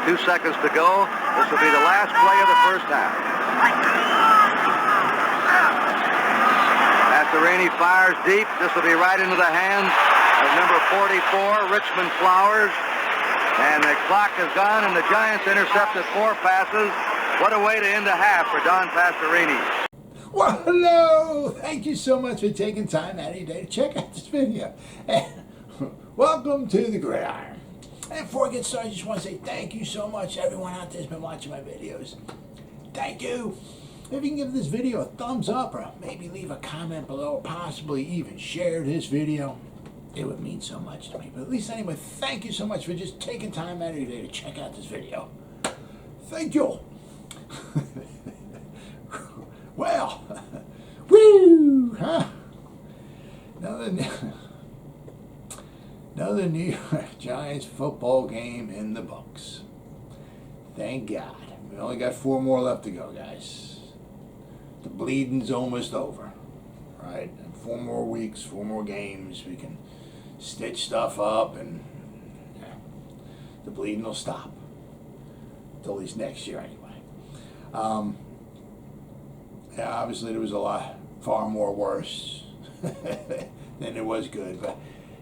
2 seconds to go. This will be the last play of the first half. Pastorini fires deep. This will be right into the hands of number 44, Richmond Flowers. And the clock is gone, and the Giants intercepted 4 passes. What a way to end the half for Don Pastorini. Well, hello! Thank you so much for taking time out of your day to check out this video. And welcome to the Gridiron. And before I get started, I just want to say thank you so much to everyone out there who's been watching my videos. Thank you. If you can give this video a thumbs up or maybe leave a comment below or possibly even share this video, it would mean so much to me. But at least anyway, thank you so much for just taking time out of your day to check out this video. Thank you. Well, woo, huh? Another New York Giants football game in the books. Thank God. We only got 4 more left to go, guys. The bleeding's almost over, right? And 4 more weeks, 4 more games. We can stitch stuff up, and the bleeding will stop. Till at least next year, anyway. Yeah, obviously there was a lot, far more worse than it was good. But,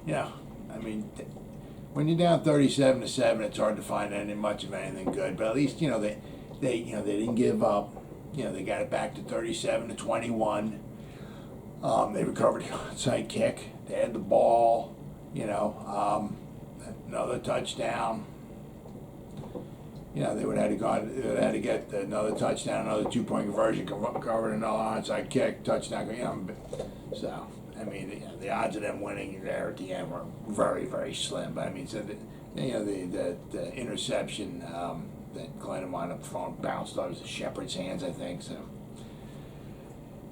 you know, I mean, when you're down 37-7, it's hard to find much of anything good. But at least, you know, they didn't give up. You know, they got it back to 37-21. They recovered the onside kick. They had the ball. You know, another touchdown. You know, they would have had to get another touchdown, another 2-point conversion, covered another onside kick, touchdown. You know, so I mean, the odds of them winning there at the end were very, very slim. But I mean, so the interception that Glennon wound up throwing bounced off the Shepherd's hands, I think. So,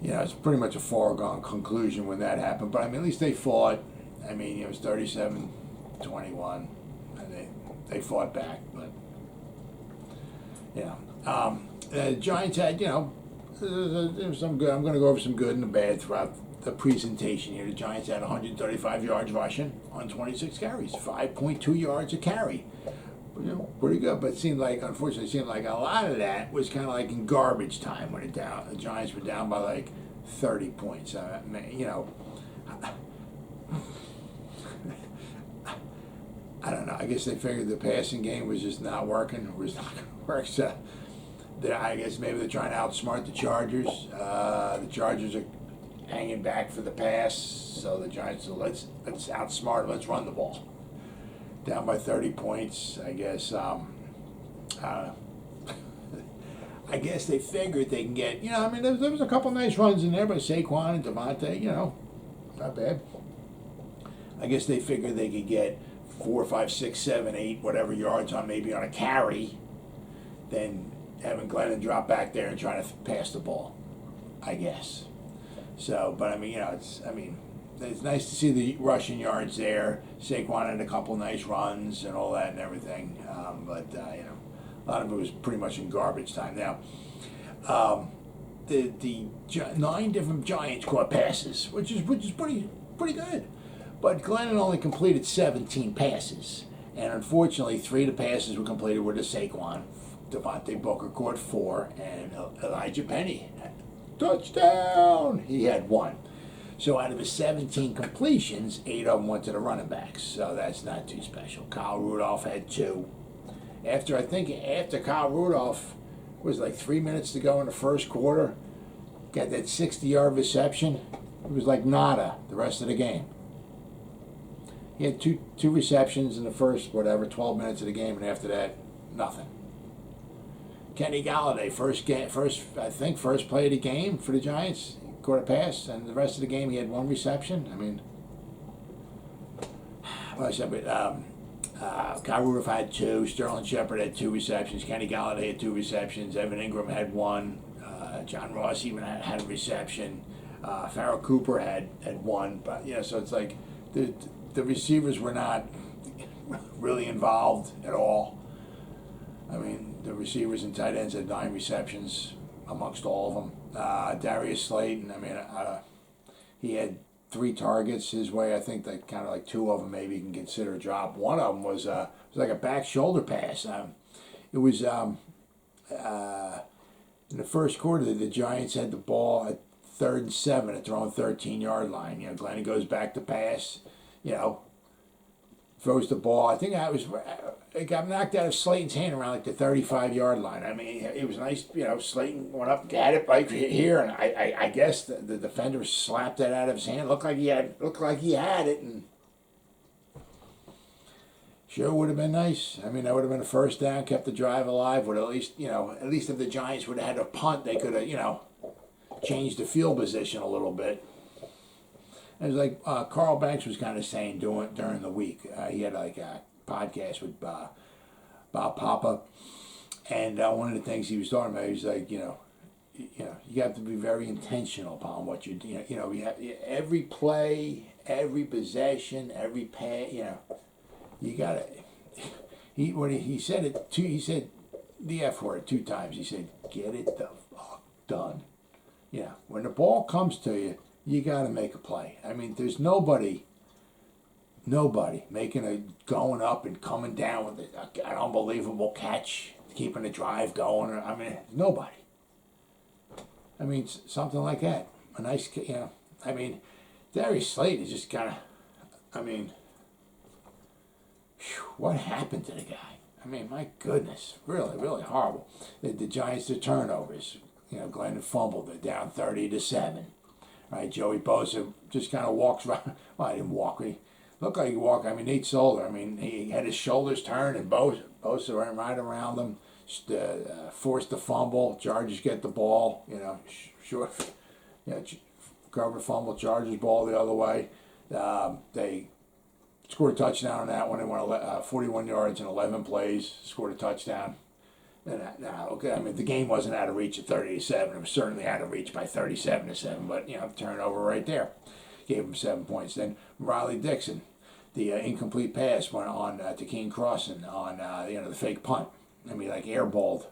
you know, it's pretty much a foregone conclusion when that happened. But I mean, at least they fought. I mean, it was 37-21, and they fought back. But yeah, the Giants had, you know, there was some good. I'm going to go over some good and the bad throughout the presentation here. The Giants had 135 yards rushing on 26 carries, 5.2 yards a carry. You know, pretty good. But it seemed like, unfortunately, it seemed like a lot of that was kind of like in garbage time when the Giants were down by like 30 points. You know, I don't know. I guess they figured the passing game was just not working. It was not going to work. So I guess maybe they're trying to outsmart the Chargers. The Chargers are hanging back for the pass, so the Giants, so let's outsmart them. Let's run the ball. Down by 30 points, I guess. I don't know. I guess they figured they can get, you know, I mean, there was a couple nice runs in there by Saquon and Devontae, you know, not bad. I guess they figured they could get 4, 5, 6, 7, 8, whatever yards on maybe on a carry, then having Glennon drop back there and trying to pass the ball, I guess. So, but I mean, you know, it's nice to see the rushing yards there. Saquon had a couple nice runs and all that and everything, but you know, a lot of it was pretty much in garbage time. Now, the 9 different Giants caught passes, which is pretty good. But Glennon only completed 17 passes, and unfortunately, 3 of the passes were completed with a Saquon. Devontae Booker caught 4, and Elijah Penny, touchdown! He had 1. So out of his 17 completions, 8 of them went to the running backs. So that's not too special. Kyle Rudolph had 2. After Kyle Rudolph was like 3 minutes to go in the first quarter, got that 60-yard reception. It was like nada the rest of the game. He had two receptions in the first, 12 minutes of the game, and after that, nothing. Kenny Golladay, first play of the game for the Giants, caught a pass, and the rest of the game he had 1 reception. I mean, Kyle Rudolph had 2, Sterling Shepard had 2 receptions, Kenny Golladay had 2 receptions, Evan Ingram had 1, John Ross even had a reception, Farrell Cooper had 1, but you know, so it's like the receivers were not really involved at all. I mean, the receivers and tight ends had 9 receptions amongst all of them. Darius Slayton, I mean, he had 3 targets his way. I think that kind of like 2 of them maybe you can consider a drop. One of them was like a back shoulder pass. it was in the first quarter, the Giants had the ball at 3rd and 7 at their own 13-yard line. You know, Glenn goes back to pass, you know, throws the ball. I think it got knocked out of Slayton's hand around like the 35-yard line. I mean, it was nice, you know, Slayton went up, got it right here, and I guess the defender slapped that out of his hand. Looked like he had it, and sure would have been nice. I mean, that would have been a first down, kept the drive alive. Would at least, you know, at least if the Giants would have had a punt, they could have, you know, changed the field position a little bit. It was like Carl Banks was kind of saying during the week. He had like a podcast with Bob Papa, and one of the things he was talking about, he was like, you have to be very intentional upon what you do. You know, we have every play, every possession, every pass. You know, you gotta. He said it two. He said the F word 2 times. He said, "Get it the fuck done." Yeah, when the ball comes to you, you got to make a play. I mean, there's nobody going up and coming down with an unbelievable catch, keeping the drive going. I mean, nobody. I mean, something like that. A nice, you know. I mean, Darius Slayton is just kind of. I mean, what happened to the guy? I mean, my goodness, really, really horrible. The Giants, the turnovers. You know, Glenn fumbled it down 30-7. Right, Joey Bosa just kind of walks right. Well, I didn't walk. He looked like he walked. I mean, Nate Solder. I mean, he had his shoulders turned, and Bosa ran right around him, forced the fumble. Chargers get the ball. You know, short. You know, covered fumble. Chargers ball the other way. They scored a touchdown on that one. They went 41 yards in 11 plays. Scored a touchdown. Okay, I mean, the game wasn't out of reach at 30-7. It was certainly out of reach by 37-7. But you know, turnover right there gave him 7 points. Then Riley Dixon, the incomplete pass went on to Keen Crossan on the fake punt. I mean, like airballed.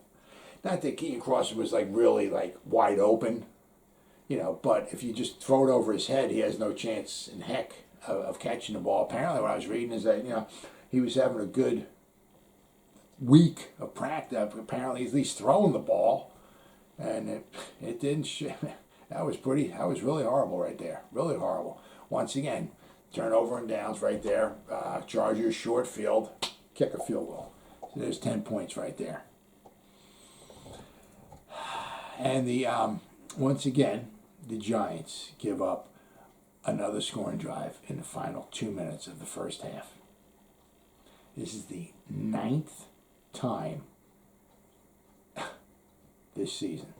Not that Keen Crossan was like really like wide open, you know. But if you just throw it over his head, he has no chance in heck of catching the ball. Apparently, what I was reading is that he was having a good week of practice, apparently at least throwing the ball, and it didn't. That was really horrible right there. Really horrible. Once again, turnover and downs right there. Chargers short field, kick a field goal. So there's 10 points right there. And once again, the Giants give up another scoring drive in the final 2 minutes of the first half. This is the 9th time this season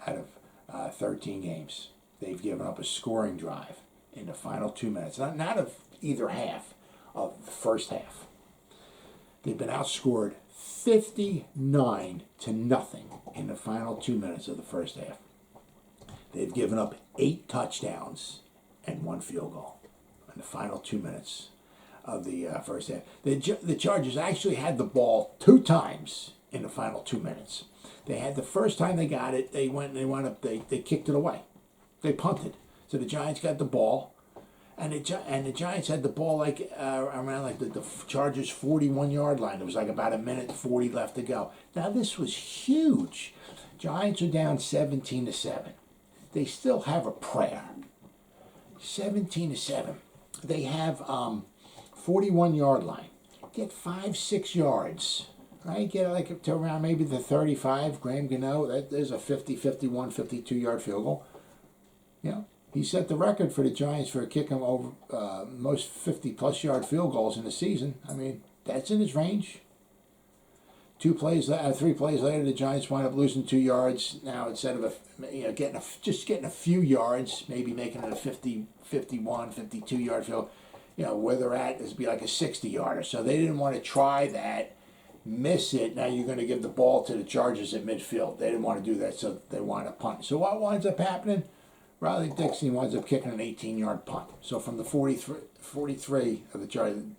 out of 13 games they've given up a scoring drive in the final 2 minutes, not of either half, of the first half. They've been outscored 59-0 in the final 2 minutes of the first half. They've given up 8 touchdowns and 1 field goal in the final 2 minutes of the first half. The Chargers actually had the ball 2 times in the final 2 minutes. They had the first time they got it, they kicked it away. They punted. So the Giants got the ball, and the Giants had the ball like around like the Chargers' 41-yard line. There was like about 1:40 left to go. Now this was huge. Giants are down 17-7. They still have a prayer. 17-7. They have 41-yard line. Get 5-6 yards. Right? Get like to around maybe the 35. Graham Gano, there's a 50, 51, 52-yard field goal. You know, he set the record for the Giants for kicking over most 50-plus yard field goals in the season. I mean, that's in his range. 3 plays later, the Giants wind up losing 2 yards. Now instead of getting a few yards, maybe making it a 50, 51, 52-yard field. Where they're at is be like a 60-yarder. So they didn't want to try that, miss it. Now you're going to give the ball to the Chargers at midfield. They didn't want to do that, so they wanted to punt. So what winds up happening? Riley Dixon winds up kicking an 18-yard punt. So from the 43 of the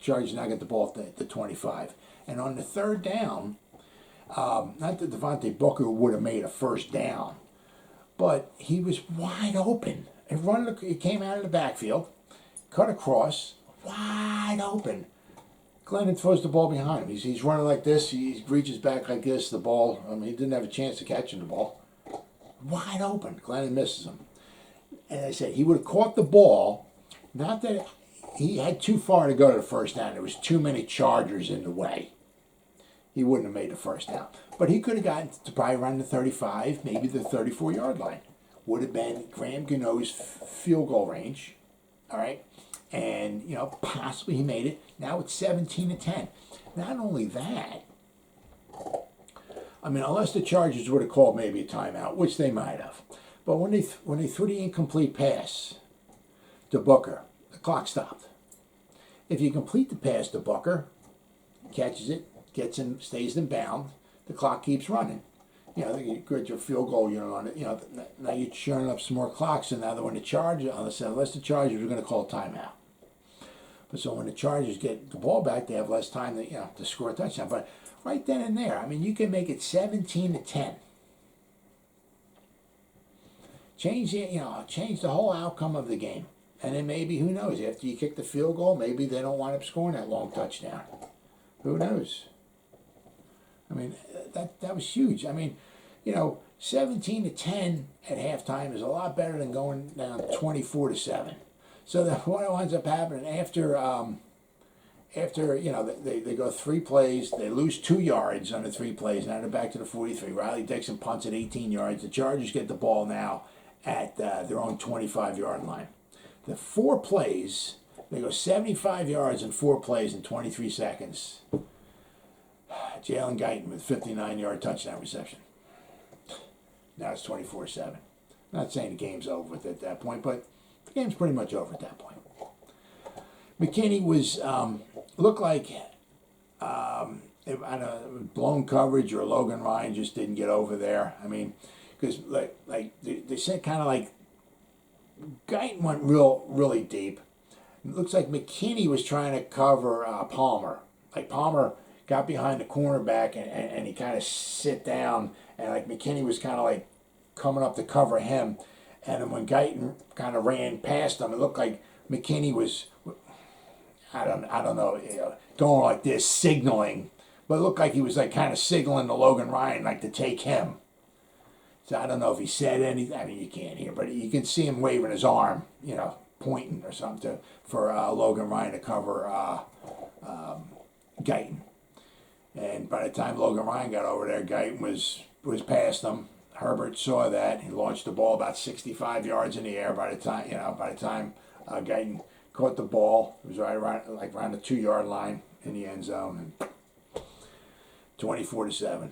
Chargers now get the ball at the 25. And on the third down, not that Devontae Booker would have made a first down, but he was wide open. He came out of the backfield, cut across, wide open. Glennon throws the ball behind him. He's running like this. He reaches back like this. The ball, I mean, he didn't have a chance of catching the ball. Wide open. Glennon misses him. And I said, he would have caught the ball. Not that he had too far to go to the first down. There was too many Chargers in the way. He wouldn't have made the first down. But he could have gotten to probably around the 35, maybe the 34-yard line. Would have been Graham Gano's field goal range. All right? And, you know, possibly he made it. Now it's 17-10. Not only that, I mean, unless the Chargers would have called maybe a timeout, which they might have. But when they threw the incomplete pass to Booker, the clock stopped. If you complete the pass to Booker, catches it, gets him, stays in bound, the clock keeps running. You know, you get your field goal unit on it. You know, now you're churning up some more clocks. And now that when the Chargers, unless the Chargers are going to call a timeout. But so when the Chargers get the ball back, they have less time to score a touchdown. But right then and there, I mean, you can make it 17-10. Change the whole outcome of the game. And then maybe, who knows, after you kick the field goal, maybe they don't wind up scoring that long touchdown. Who knows? I mean, that was huge. I mean, you know, 17-10 at halftime is a lot better than going down 24-7. So that what winds up happening after you know, they go 3 plays, they lose 2 yards on the 3 plays, now they're back to the 43. Riley Dixon punts at 18 yards. The Chargers get the ball now at their own 25-yard line. The 4 plays, they go 75 yards in 4 plays in 23 seconds. Jalen Guyton with 59-yard touchdown reception. Now it's 24-7. I'm not saying the game's over at that point, but the game's pretty much over at that point. McKinney was looked like I don't know, blown coverage, or Logan Ryan just didn't get over there. I mean, because like they said, kind of like Guyton went really deep. It looks like McKinney was trying to cover Palmer. Like Palmer got behind the cornerback and he kind of sit down, and like McKinney was kind of like coming up to cover him. And then when Guyton kind of ran past him, it looked like McKinney was, I don't know, going like this, signaling. But it looked like he was like kind of signaling to Logan Ryan, like to take him. So I don't know if he said anything. I mean, you can't hear, but you can see him waving his arm, you know, pointing or something for Logan Ryan to cover Guyton. And by the time Logan Ryan got over there, Guyton was past him. Herbert saw that. He launched the ball about 65 yards in the air. By the time Guyton caught the ball, it was right around the 2-yard line in the end zone, and 24-7.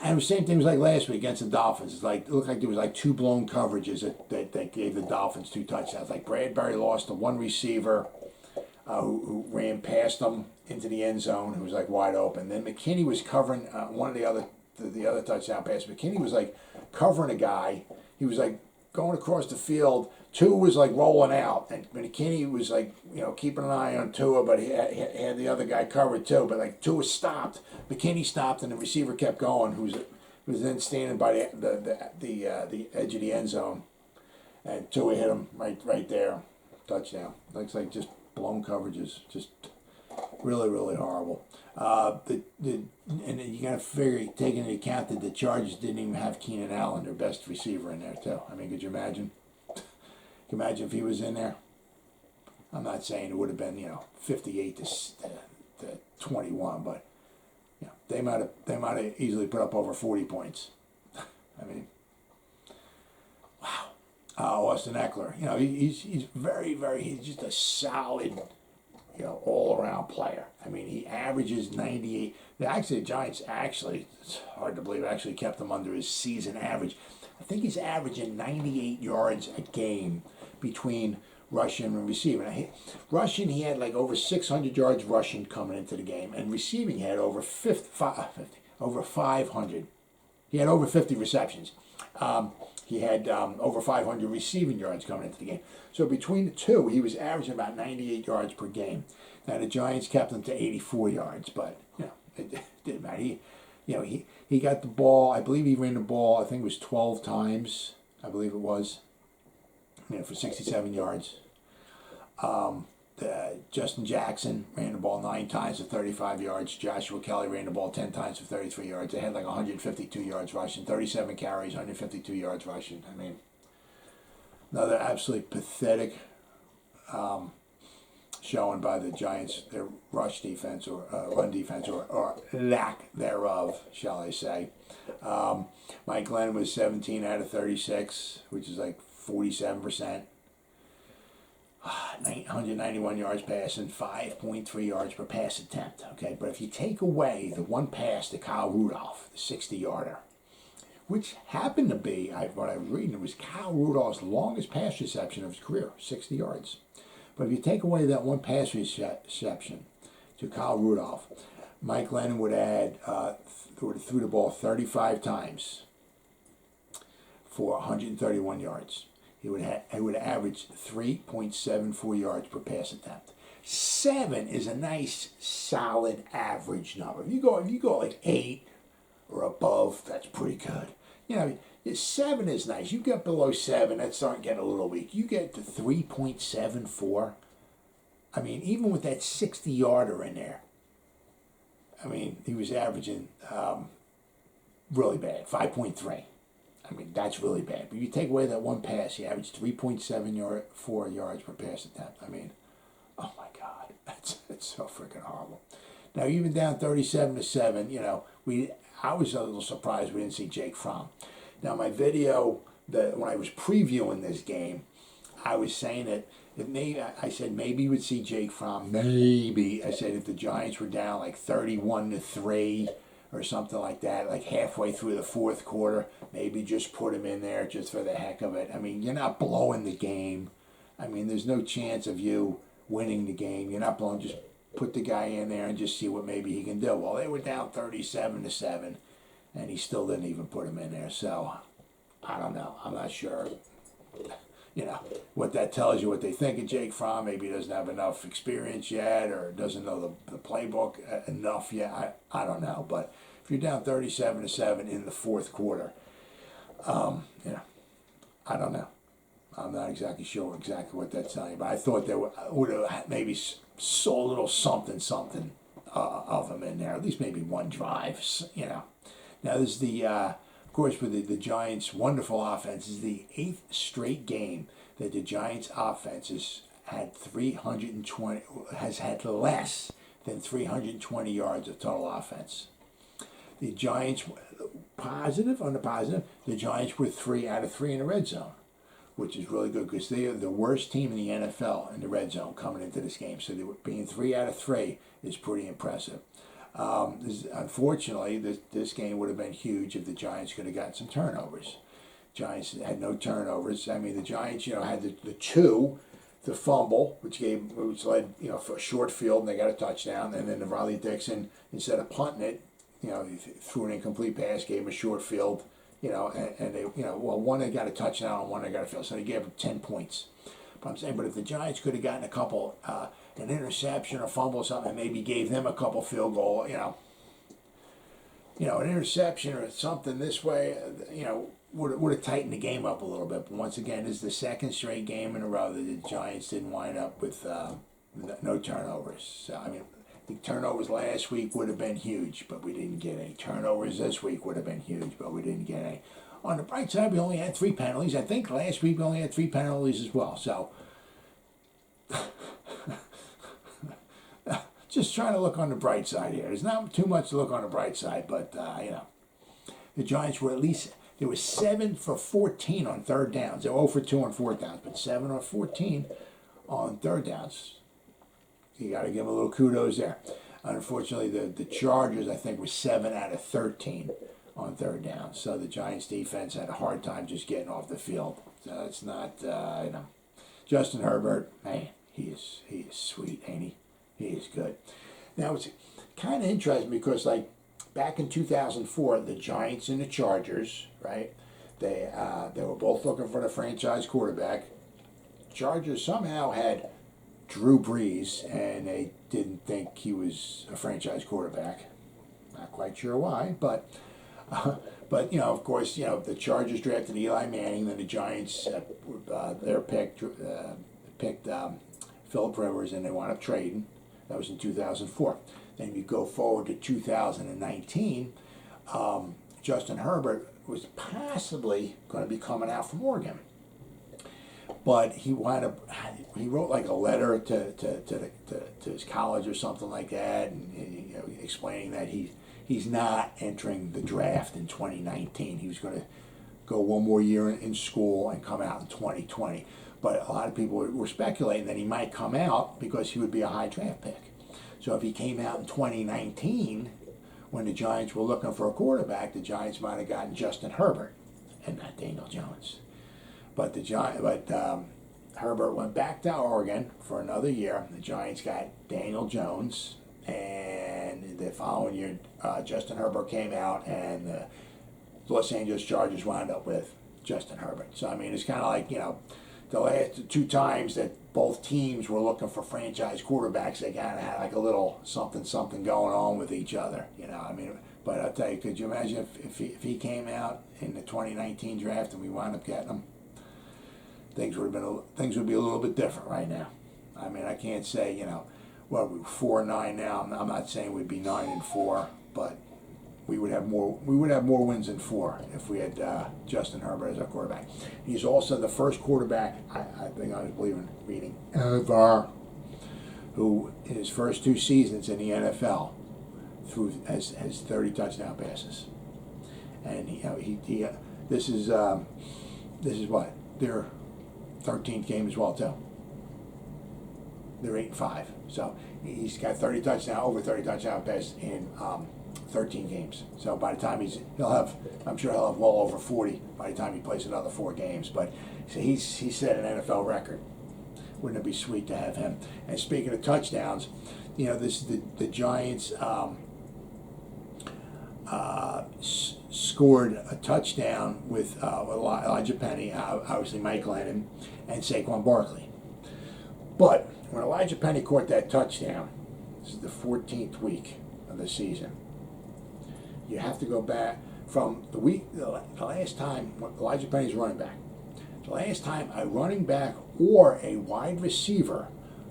And it was the same thing as like last week against the Dolphins. It looked like there was like 2 blown coverages that gave the Dolphins 2 touchdowns. Like Bradbury lost to 1 receiver who ran past them into the end zone, who was like wide open. Then McKinney was covering one of the other touchdown passes. McKinney was like covering a guy. He was like going across the field. Tua was like rolling out, and McKinney was like, you know, keeping an eye on Tua, but he had the other guy covered too. But like Tua stopped, McKinney stopped, and the receiver kept going. Who was then standing by the edge of the end zone, and Tua hit him right there, touchdown. Looks like just blown coverages, just really horrible. And you got to figure, taking into account that the Chargers didn't even have Keenan Allen, their best receiver, in there too. I mean, could you imagine? Can you imagine if he was in there? I'm not saying it would have been, you know, 58 to 21, but you know, they might have easily put up over 40 points. I mean, wow. Austin Eckler, you know, he's he's just a solid, you know, all-around player. I mean, he averages 98. Actually, the Giants it's hard to believe, actually kept him under his season average. I think he's averaging 98 yards a game between rushing and receiving. Rushing, he had like over 600 yards rushing coming into the game, and receiving, he had over 500. He had over 50 receptions. He had over 500 receiving yards coming into the game. So between the two, he was averaging about 98 yards per game. Now the Giants kept him to 84 yards, but you know, it didn't matter. He got the ball. I believe he ran the ball, I think it was 12 times. I believe it was. You know, for 67 yards. Justin Jackson ran the ball 9 times for 35 yards. Joshua Kelly ran the ball 10 times for 33 yards. They had like 152 yards rushing, 37 carries, 152 yards rushing. I mean, another absolutely pathetic showing by the Giants, their rush defense or run defense or lack thereof, shall I say. Mike Glenn was 17 out of 36, which is like 47%. 191 yards passing, 5.3 yards per pass attempt. Okay, but if you take away the one pass to Kyle Rudolph, the 60-yarder, which happened to be, what I was reading, it was Kyle Rudolph's longest pass reception of his career, 60 yards. But if you take away that one pass reception to Kyle Rudolph, Mike Lennon would add would have threw the ball 35 times for 131 yards. He would average 3.74 yards per pass attempt. 7 is a nice, solid average number. If you go like 8 or above, that's pretty good. You know, 7 is nice. You get below 7, that's starting to get a little weak. You get to 3.74. I mean, even with that 60-yarder in there, I mean, he was averaging really bad, 5.3. I mean, that's really bad. But you take away that one pass, he averaged 3.74 yards per pass attempt. I mean, oh my God, it's so freaking horrible. Now, even down 37-7, you know, I was a little surprised we didn't see Jake Fromm. Now, my video, when I was previewing this game, I was saying that I said maybe you would see Jake Fromm. Maybe. I said if the Giants were down like 31-3 or something like that, like halfway through the fourth quarter, maybe just put him in there just for the heck of it. I mean, you're not blowing the game. I mean, there's no chance of you winning the game. You're not blowing. Just put the guy in there and just see what maybe he can do. Well, they were down 37-7, and he still didn't even put him in there. So, I don't know. I'm not sure. You know, what that tells you, what they think of Jake Fromm. Maybe he doesn't have enough experience yet or doesn't know the playbook enough yet. I don't know. But if you're down 37-7 in the fourth quarter, you know, I don't know. I'm not exactly sure exactly what that's telling you. But I thought there would have maybe saw a little something of him in there. At least maybe one drive, you know. Now, this is of course, with the Giants' wonderful offense, this is the 8th straight game that the Giants' offense has had less than 320 yards of total offense. The Giants, on the positive, the Giants were 3 out of 3 in the red zone, which is really good because they are the worst team in the NFL in the red zone coming into this game. So being 3 out of 3 is pretty impressive. Unfortunately, this game would have been huge if the Giants could have gotten some turnovers. Giants had no turnovers. I mean, the Giants, had the fumble, which led, for a short field, and they got a touchdown. And then the Riley Dixon, instead of punting it, he threw an incomplete pass, gave him a short field, and they, one they got a touchdown and one they got a field, so they gave them 10 points. But I'm saying, but if the Giants could have gotten a couple, an interception or fumble or something, maybe gave them a couple field goal, an interception or something this way, would have tightened the game up a little bit. But once again, this is the second straight game in a row that the Giants didn't wind up with no turnovers. So, I mean, the turnovers last week would have been huge, but we didn't get any. Turnovers this week would have been huge, but we didn't get any. On the bright side, we only had 3 penalties. I think last week we only had 3 penalties as well. So, just trying to look on the bright side here. There's not too much to look on the bright side, but, the Giants were they were 7 for 14 on third downs. They were 0 for 2 on fourth downs, but 7 or 14 on third downs. You got to give them a little kudos there. Unfortunately, the Chargers, I think, were 7 out of 13 on third down. So the Giants defense had a hard time just getting off the field. So it's not, Justin Herbert, man, he is sweet, ain't he? He is good. Now, it's kind of interesting because, like, back in 2004, the Giants and the Chargers, right, they were both looking for the franchise quarterback. Chargers somehow had Drew Brees, and they didn't think he was a franchise quarterback. Not quite sure why, but of course, the Chargers drafted Eli Manning, then the Giants picked Philip Phillip Rivers, and they wound up trading. That was in 2004. Then you go forward to 2019, Justin Herbert was possibly going to be coming out from Oregon. But he wrote like a letter to his college or something like that, and explaining that he's not entering the draft in 2019. He was going to go one more year in school and come out in 2020. But a lot of people were speculating that he might come out because he would be a high draft pick. So if he came out in 2019, when the Giants were looking for a quarterback, the Giants might have gotten Justin Herbert and not Daniel Jones. But Herbert went back to Oregon for another year. The Giants got Daniel Jones, and the following year, Justin Herbert came out, and the Los Angeles Chargers wound up with Justin Herbert. So I mean, it's kind of like the last two times that both teams were looking for franchise quarterbacks, they kind of had like a little something going on with each other. I mean, but I'll tell you, could you imagine if he came out in the 2019 draft and we wound up getting him? Things would be a little bit different right now. I mean, I can't say we're 4-9 now. I'm not saying we'd be 9-4, but we would have more wins than 4 if we had Justin Herbert as our quarterback. He's also the first quarterback, I think I was reading, ever, who in his first 2 seasons in the NFL has 30 touchdown passes. And this is what their 13th game as well too. They're 8-5, so he's got over 30 touchdown passes in 13 games. So by the time I'm sure he'll have well over 40 by the time he plays another 4 games. But so he set an NFL record. Wouldn't it be sweet to have him? And speaking of touchdowns, the Giants scored a touchdown with Elijah Penny, obviously Mike Lennon, and Saquon Barkley. But when Elijah Penny caught that touchdown, this is the 14th week of the season. You have to go back from the last time Elijah Penny's running back. The last time a running back or a wide receiver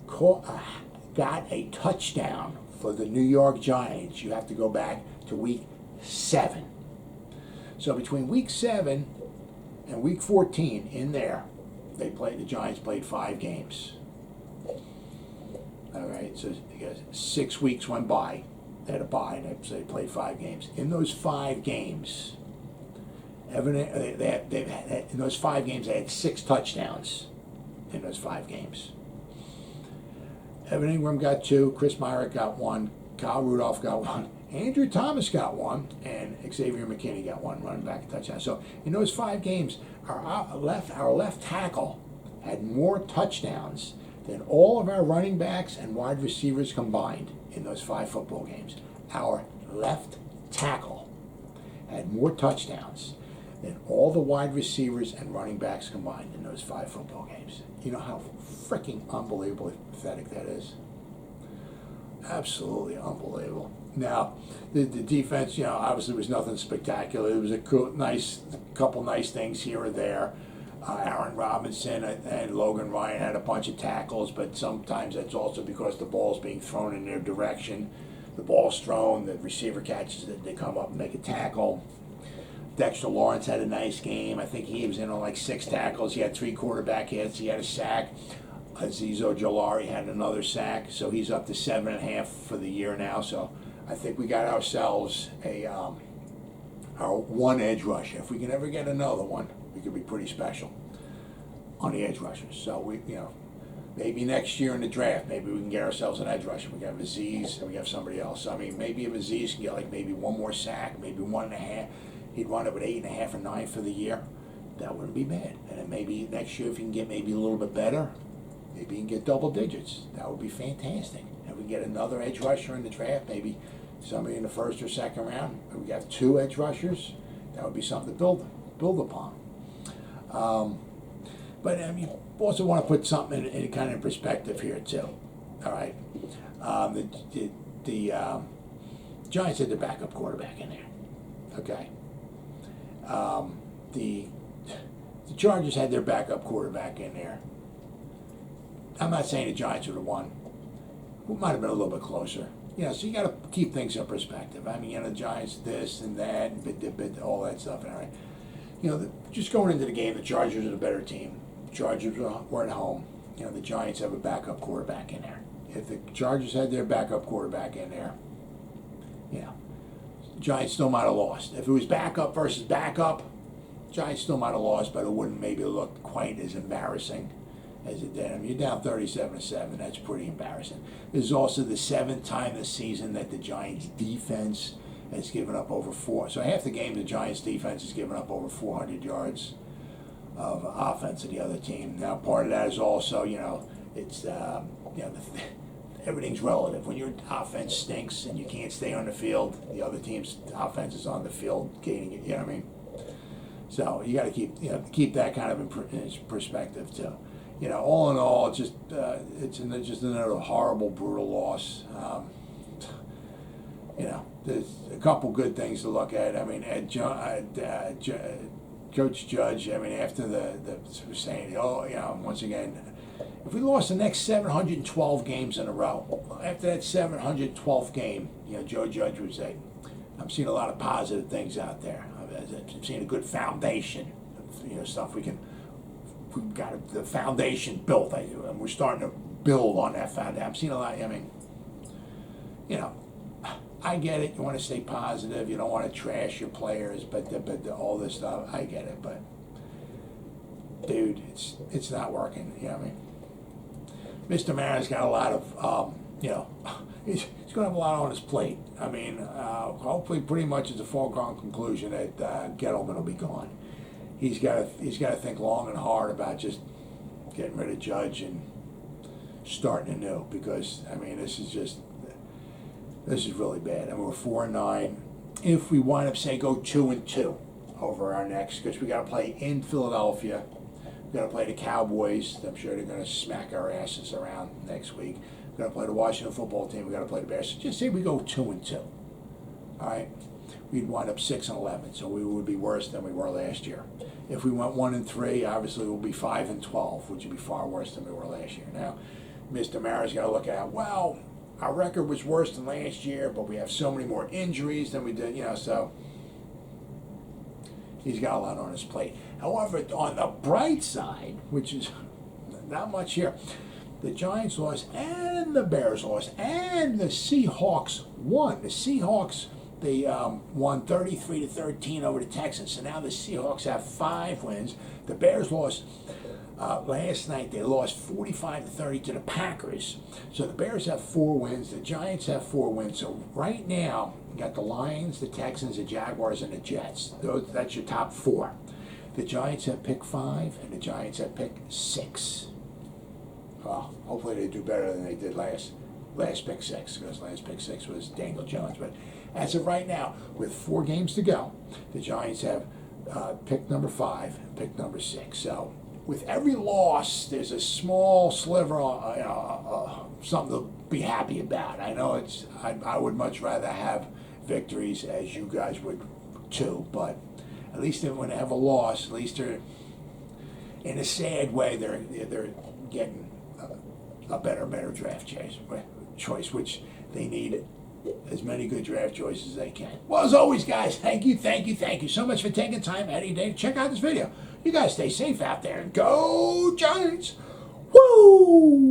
got a touchdown for the New York Giants, you have to go back to week 7. So between week 7 and week 14 in there, the Giants played 5 games. All right, so 6 weeks went by. They had a bye, so they played 5 games. In those 5 games, they had 6 touchdowns in those 5 games. Evan Ingram got 2, Chris Myrick got 1, Kyle Rudolph got 1, Andrew Thomas got 1, and Xavier McKinney got 1 running back touchdown. So in those 5 games, our left tackle had more touchdowns than all of our running backs and wide receivers combined in those 5 football games. Our left tackle had more touchdowns than all the wide receivers and running backs combined in those 5 football games. You know how freaking unbelievably pathetic that is? Absolutely unbelievable. Now, the defense, obviously was nothing spectacular. It was a couple nice things here or there. Aaron Robinson and Logan Ryan had a bunch of tackles, but sometimes that's also because the ball's being thrown in their direction. The ball's thrown, the receiver catches it, they come up and make a tackle. Dexter Lawrence had a nice game. I think he was in on like 6 tackles. He had 3 quarterback hits. He had a sack. Azeez Ojulari had another sack, so he's up to 7.5 for the year now. So I think we got ourselves our 1 edge rusher. If we can ever get another one, we could be pretty special on the edge rushers. So we, maybe next year in the draft, maybe we can get ourselves an edge rusher. We have Azeez and we have somebody else. I mean, maybe if Azeez can get like maybe 1 more sack, maybe 1.5, he'd wind up with 8.5 or 9 for the year. That wouldn't be bad. And then maybe next year, if he can get maybe a little bit better, maybe he can get double digits. That would be fantastic. And we get another edge rusher in the draft, maybe somebody in the 1st or 2nd round. And we have 2 edge rushers. That would be something to build upon. But I mean, also want to put something in kind of perspective here too. All right, the Giants had the backup quarterback in there. Okay, the Chargers had their backup quarterback in there. I'm not saying the Giants would have won. It might have been a little bit closer. So you got to keep things in perspective. I mean, the Giants this and that, and all that stuff. And all right. Just going into the game, the Chargers are the better team. Chargers were at home. The Giants have a backup quarterback in there. If the Chargers had their backup quarterback in there, Giants still might have lost. If it was backup versus backup, Giants still might have lost, but it wouldn't maybe look quite as embarrassing as it did. I mean, you're down 37-7. That's pretty embarrassing. This is also the 7th time this season that the Giants defense has given up over 4. So half the game, the Giants defense has given up over 400 yards of offense to the other team. Now, part of that is also, it's everything's relative. When your offense stinks and you can't stay on the field, the other team's offense is on the field gaining it. You know what I mean? So you got to keep that kind of in perspective too. All in all, it's just another horrible, brutal loss. There's a couple good things to look at. I mean, Coach Judge. I mean, after the saying, once again, if we lost the next 712 games in a row, after that 712th game, Joe Judge would say, I'm seeing a lot of positive things out there. I'm seeing a good foundation, stuff we've got the foundation built, and we're starting to build on that foundation. I'm seeing a lot. I mean, I get it. You want to stay positive. You don't want to trash your players, but all this stuff, I get it. But dude, it's not working. You know what I mean? Mr. Marin's got a lot of, he's going to have a lot on his plate. I mean, hopefully, pretty much it's a foregone conclusion that Gettleman will be gone. He's got to think long and hard about just getting rid of Judge and starting anew, because I mean this is really bad. I mean, we're 4-9. If we wind up go 2-2 over our next, because we got to play in Philadelphia, we got to play the Cowboys. I'm sure they're going to smack our asses around next week. We're going to play the Washington football team. We got to play the Bears. So just say we go 2-2. All right. We'd wind up 6-11, so we would be worse than we were last year. If we went 1-3, obviously we'll be 5-12, which would be far worse than we were last year. Now, Mr. Mara's got to look at, well, our record was worse than last year, but we have so many more injuries than we did, so he's got a lot on his plate. However, on the bright side, which is not much here, the Giants lost and the Bears lost and the Seahawks won. The Seahawks, they won 33-13 over the Texans. So now the Seahawks have 5 wins. The Bears lost last night. They lost 45-30 to the Packers. So the Bears have 4 wins. The Giants have 4 wins. So right now, you got the Lions, the Texans, the Jaguars, and the Jets. That's your top 4. The Giants have pick 5, and the Giants have pick 6. Well, hopefully they do better than they did last pick 6, because last pick 6 was Daniel Jones. But as of right now, with 4 games to go, the Giants have pick number 5 and pick number 6. So with every loss, there's a small sliver of something to be happy about. I know I would much rather have victories, as you guys would too, but at least when they have a loss, at least they're, in a sad way, they're getting a better draft choice, which they need as many good draft choices as they can. Well, as always, guys, thank you so much for taking time out of your day to check out this video. You guys stay safe out there and go Giants! Woo!